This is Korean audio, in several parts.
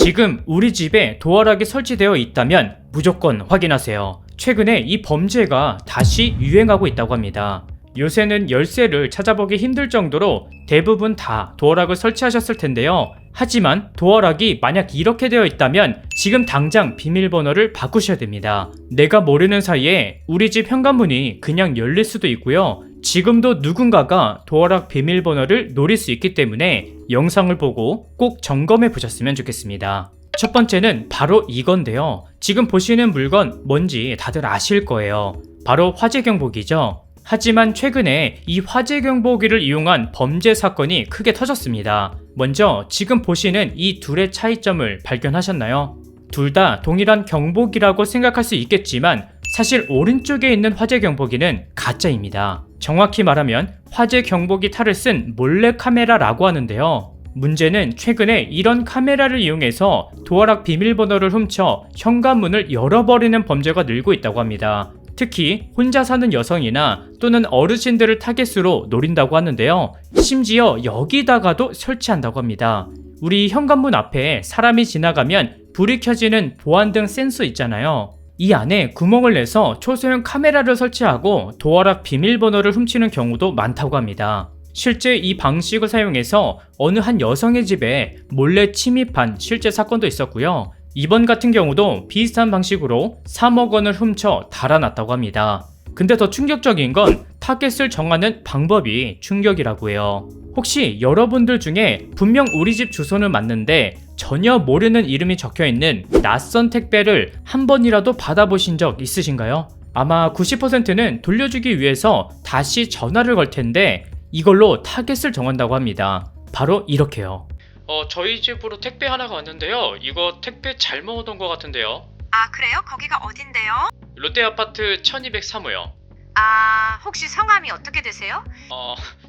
지금 우리 집에 도어락이 설치되어 있다면 무조건 확인하세요. 최근에 이 범죄가 다시 유행하고 있다고 합니다. 요새는 열쇠를 찾아보기 힘들 정도로 대부분 다 도어락을 설치하셨을 텐데요. 하지만 도어락이 만약 이렇게 되어 있다면 지금 당장 비밀번호를 바꾸셔야 됩니다. 내가 모르는 사이에 우리 집 현관문이 그냥 열릴 수도 있고요. 지금도 누군가가 도어락 비밀번호를 노릴 수 있기 때문에 영상을 보고 꼭 점검해 보셨으면 좋겠습니다. 첫 번째는 바로 이건데요. 지금 보시는 물건 뭔지 다들 아실 거예요. 바로 화재 경보기죠. 하지만 최근에 이 화재 경보기를 이용한 범죄 사건이 크게 터졌습니다. 먼저 지금 보시는 이 둘의 차이점을 발견하셨나요? 둘 다 동일한 경보기라고 생각할 수 있겠지만 사실 오른쪽에 있는 화재 경보기는 가짜입니다. 정확히 말하면 화재 경보기 탈을 쓴 몰래카메라라고 하는데요. 문제는 최근에 이런 카메라를 이용해서 도어락 비밀번호를 훔쳐 현관문을 열어버리는 범죄가 늘고 있다고 합니다. 특히 혼자 사는 여성이나 또는 어르신들을 타겟으로 노린다고 하는데요. 심지어 여기다가도 설치한다고 합니다. 우리 현관문 앞에 사람이 지나가면 불이 켜지는 보안등 센서 있잖아요. 이 안에 구멍을 내서 초소형 카메라를 설치하고 도어락 비밀번호를 훔치는 경우도 많다고 합니다. 실제 이 방식을 사용해서 어느 한 여성의 집에 몰래 침입한 실제 사건도 있었고요. 이번 같은 경우도 비슷한 방식으로 3억 원을 훔쳐 달아났다고 합니다. 근데 더 충격적인 건 타겟을 정하는 방법이 충격이라고 해요. 혹시 여러분들 중에 분명 우리 집 주소는 맞는데 전혀 모르는 이름이 적혀있는 낯선 택배를 한 번이라도 받아보신 적 있으신가요? 아마 90%는 돌려주기 위해서 다시 전화를 걸 텐데 이걸로 타겟을 정한다고 합니다. 바로 이렇게요. 저희 집으로 택배 하나가 왔는데요. 이거 택배 잘못 온 것 같은데요. 아, 그래요? 거기가 어딘데요? 롯데아파트 1203호요. 아, 혹시 성함이 어떻게 되세요?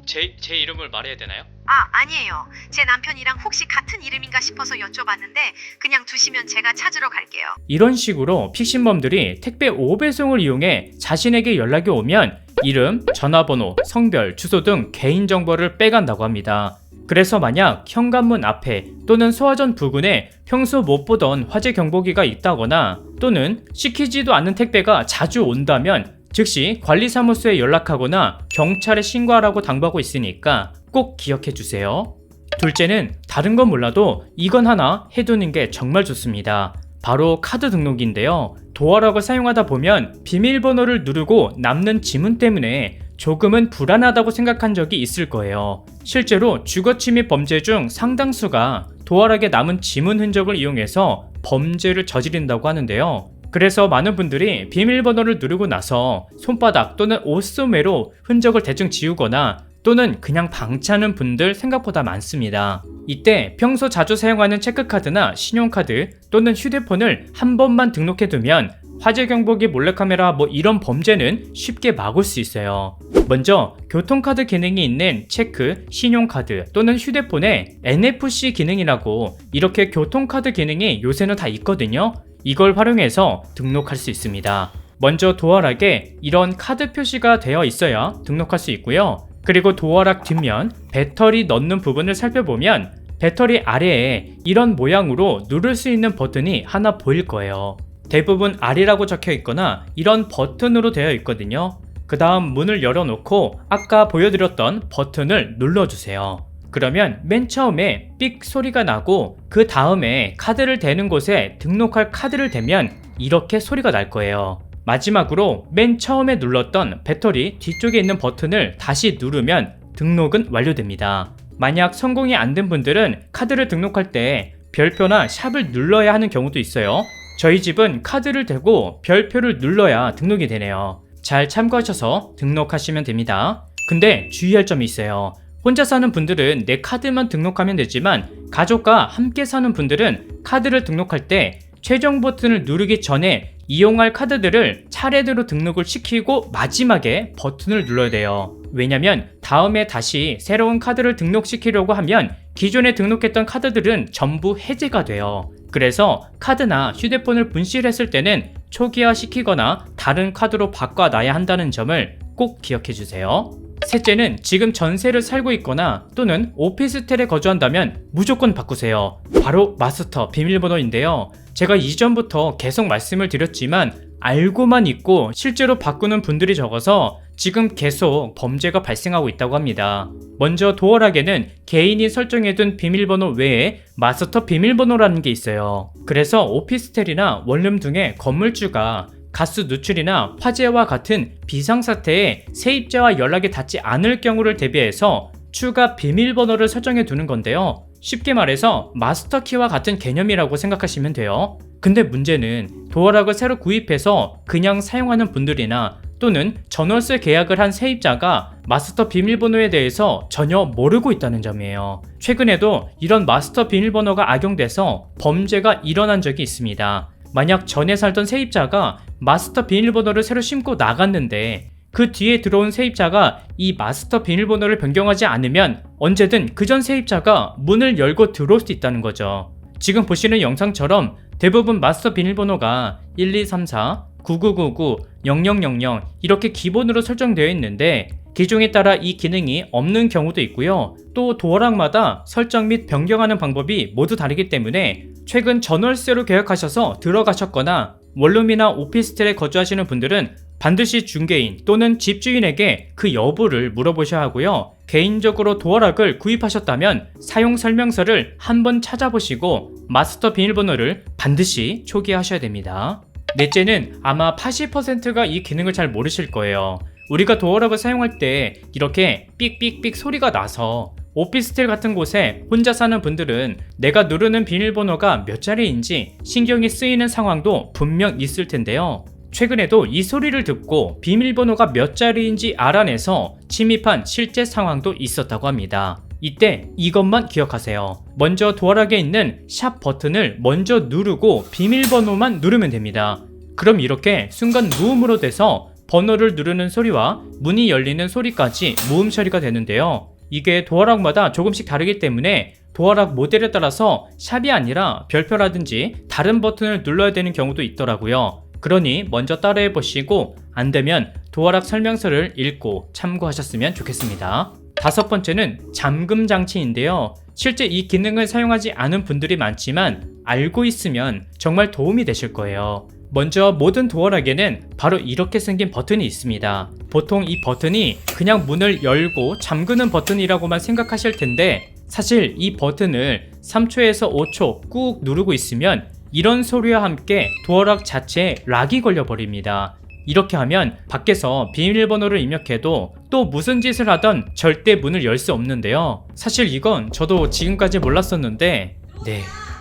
제 이름을 말해야 되나요? 아, 아니에요. 제 남편이랑 혹시 같은 이름인가 싶어서 여쭤봤는데 그냥 두시면 제가 찾으러 갈게요. 이런 식으로 픽신범들이 택배 5배송을 이용해 자신에게 연락이 오면 이름, 전화번호, 성별, 주소 등 개인정보를 빼간다고 합니다. 그래서 만약 현관문 앞에 또는 소화전 부근에 평소 못 보던 화재 경보기가 있다거나 또는 시키지도 않는 택배가 자주 온다면 즉시 관리사무소에 연락하거나 경찰에 신고하라고 당부하고 있으니까 꼭 기억해 주세요. 둘째는 다른 건 몰라도 이건 하나 해두는 게 정말 좋습니다. 바로 카드 등록인데요. 도어락을 사용하다 보면 비밀번호를 누르고 남는 지문 때문에 조금은 불안하다고 생각한 적이 있을 거예요. 실제로 주거침입 범죄 중 상당수가 도어락에 남은 지문 흔적을 이용해서 범죄를 저지른다고 하는데요. 그래서 많은 분들이 비밀번호를 누르고 나서 손바닥 또는 옷소매로 흔적을 대충 지우거나 또는 그냥 방치하는 분들 생각보다 많습니다. 이때 평소 자주 사용하는 체크카드나 신용카드 또는 휴대폰을 한 번만 등록해두면 화재 경보기 몰래카메라 이런 범죄는 쉽게 막을 수 있어요. 먼저 교통카드 기능이 있는 체크, 신용카드 또는 휴대폰에 NFC 기능이라고 이렇게 교통카드 기능이 요새는 다 있거든요. 이걸 활용해서 등록할 수 있습니다. 먼저 도어락에 이런 카드 표시가 되어 있어야 등록할 수 있고요. 그리고 도어락 뒷면 배터리 넣는 부분을 살펴보면 배터리 아래에 이런 모양으로 누를 수 있는 버튼이 하나 보일 거예요. 대부분 R이라고 적혀 있거나 이런 버튼으로 되어 있거든요. 그 다음 문을 열어놓고 아까 보여드렸던 버튼을 눌러주세요. 그러면 맨 처음에 삑 소리가 나고 그 다음에 카드를 대는 곳에 등록할 카드를 대면 이렇게 소리가 날 거예요. 마지막으로 맨 처음에 눌렀던 배터리 뒤쪽에 있는 버튼을 다시 누르면 등록은 완료됩니다. 만약 성공이 안 된 분들은 카드를 등록할 때 별표나 샵을 눌러야 하는 경우도 있어요. 저희 집은 카드를 대고 별표를 눌러야 등록이 되네요. 잘 참고하셔서 등록하시면 됩니다. 근데 주의할 점이 있어요. 혼자 사는 분들은 내 카드만 등록하면 되지만 가족과 함께 사는 분들은 카드를 등록할 때 최종 버튼을 누르기 전에 이용할 카드들을 차례대로 등록을 시키고 마지막에 버튼을 눌러야 돼요. 왜냐면 다음에 다시 새로운 카드를 등록시키려고 하면 기존에 등록했던 카드들은 전부 해제가 돼요. 그래서 카드나 휴대폰을 분실했을 때는 초기화 시키거나 다른 카드로 바꿔놔야 한다는 점을 꼭 기억해 주세요. 셋째는 지금 전세를 살고 있거나 또는 오피스텔에 거주한다면 무조건 바꾸세요. 바로 마스터 비밀번호인데요. 제가 이전부터 계속 말씀을 드렸지만 알고만 있고 실제로 바꾸는 분들이 적어서 지금 계속 범죄가 발생하고 있다고 합니다. 먼저 도어락에는 개인이 설정해둔 비밀번호 외에 마스터 비밀번호라는 게 있어요. 그래서 오피스텔이나 원룸 등의 건물주가 가스 누출이나 화재와 같은 비상사태에 세입자와 연락이 닿지 않을 경우를 대비해서 추가 비밀번호를 설정해 두는 건데요. 쉽게 말해서 마스터키와 같은 개념이라고 생각하시면 돼요. 근데 문제는 도어락을 새로 구입해서 그냥 사용하는 분들이나 또는 전월세 계약을 한 세입자가 마스터 비밀번호에 대해서 전혀 모르고 있다는 점이에요. 최근에도 이런 마스터 비밀번호가 악용돼서 범죄가 일어난 적이 있습니다. 만약 전에 살던 세입자가 마스터 비밀번호를 새로 심고 나갔는데 그 뒤에 들어온 세입자가 이 마스터 비밀번호를 변경하지 않으면 언제든 그전 세입자가 문을 열고 들어올 수 있다는 거죠. 지금 보시는 영상처럼 대부분 마스터 비밀번호가 1234, 9999, 0000 이렇게 기본으로 설정되어 있는데 기종에 따라 이 기능이 없는 경우도 있고요. 또 도어락마다 설정 및 변경하는 방법이 모두 다르기 때문에 최근 전월세로 계약하셔서 들어가셨거나 원룸이나 오피스텔에 거주하시는 분들은 반드시 중개인 또는 집주인에게 그 여부를 물어보셔야 하고요. 개인적으로 도어락을 구입하셨다면 사용 설명서를 한번 찾아보시고 마스터 비밀번호를 반드시 초기화하셔야 됩니다. 넷째는 아마 80%가 이 기능을 잘 모르실 거예요. 우리가 도어락을 사용할 때 이렇게 삑삑삑 소리가 나서 오피스텔 같은 곳에 혼자 사는 분들은 내가 누르는 비밀번호가 몇 자리인지 신경이 쓰이는 상황도 분명 있을 텐데요. 최근에도 이 소리를 듣고 비밀번호가 몇 자리인지 알아내서 침입한 실제 상황도 있었다고 합니다. 이때 이것만 기억하세요. 먼저 도어락에 있는 샵 버튼을 먼저 누르고 비밀번호만 누르면 됩니다. 그럼 이렇게 순간 무음으로 돼서 번호를 누르는 소리와 문이 열리는 소리까지 무음 처리가 되는데요. 이게 도어락마다 조금씩 다르기 때문에 도어락 모델에 따라서 샵이 아니라 별표라든지 다른 버튼을 눌러야 되는 경우도 있더라고요. 그러니 먼저 따라해 보시고 안되면 도어락 설명서를 읽고 참고하셨으면 좋겠습니다. 다섯 번째는 잠금 장치인데요. 실제 이 기능을 사용하지 않은 분들이 많지만 알고 있으면 정말 도움이 되실 거예요. 먼저 모든 도어락에는 바로 이렇게 생긴 버튼이 있습니다. 보통 이 버튼이 그냥 문을 열고 잠그는 버튼이라고만 생각하실 텐데 사실 이 버튼을 3초에서 5초 꾹 누르고 있으면 이런 소리와 함께 도어락 자체에 락이 걸려버립니다. 이렇게 하면 밖에서 비밀번호를 입력해도 또 무슨 짓을 하던 절대 문을 열 수 없는데요. 사실 이건 저도 지금까지 몰랐었는데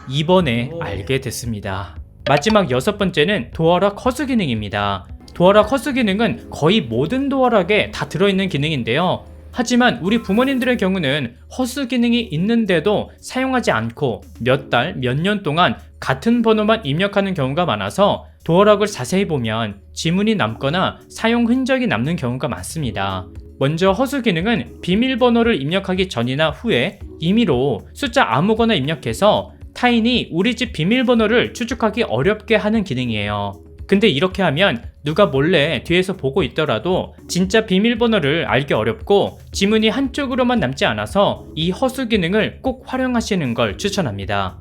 이번에 알게 됐습니다. 마지막 여섯 번째는 도어락 허수 기능입니다. 도어락 허수 기능은 거의 모든 도어락에 다 들어있는 기능인데요. 하지만 우리 부모님들의 경우는 허수 기능이 있는데도 사용하지 않고 몇 달, 몇 년 동안 같은 번호만 입력하는 경우가 많아서 도어락을 자세히 보면 지문이 남거나 사용 흔적이 남는 경우가 많습니다. 먼저 허수 기능은 비밀번호를 입력하기 전이나 후에 임의로 숫자 아무거나 입력해서 타인이 우리 집 비밀번호를 추적하기 어렵게 하는 기능이에요. 근데 이렇게 하면 누가 몰래 뒤에서 보고 있더라도 진짜 비밀번호를 알기 어렵고 지문이 한쪽으로만 남지 않아서 이 허수 기능을 꼭 활용하시는 걸 추천합니다.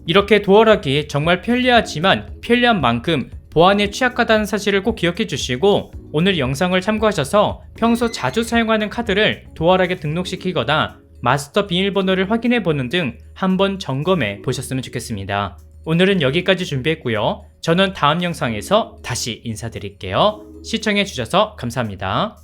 이렇게 도어락이 정말 편리하지만 편리한 만큼 보안에 취약하다는 사실을 꼭 기억해 주시고 오늘 영상을 참고하셔서 평소 자주 사용하는 카드를 도어락에 등록시키거나 마스터 비밀번호를 확인해 보는 등 한번 점검해 보셨으면 좋겠습니다. 오늘은 여기까지 준비했고요. 저는 다음 영상에서 다시 인사드릴게요. 시청해 주셔서 감사합니다.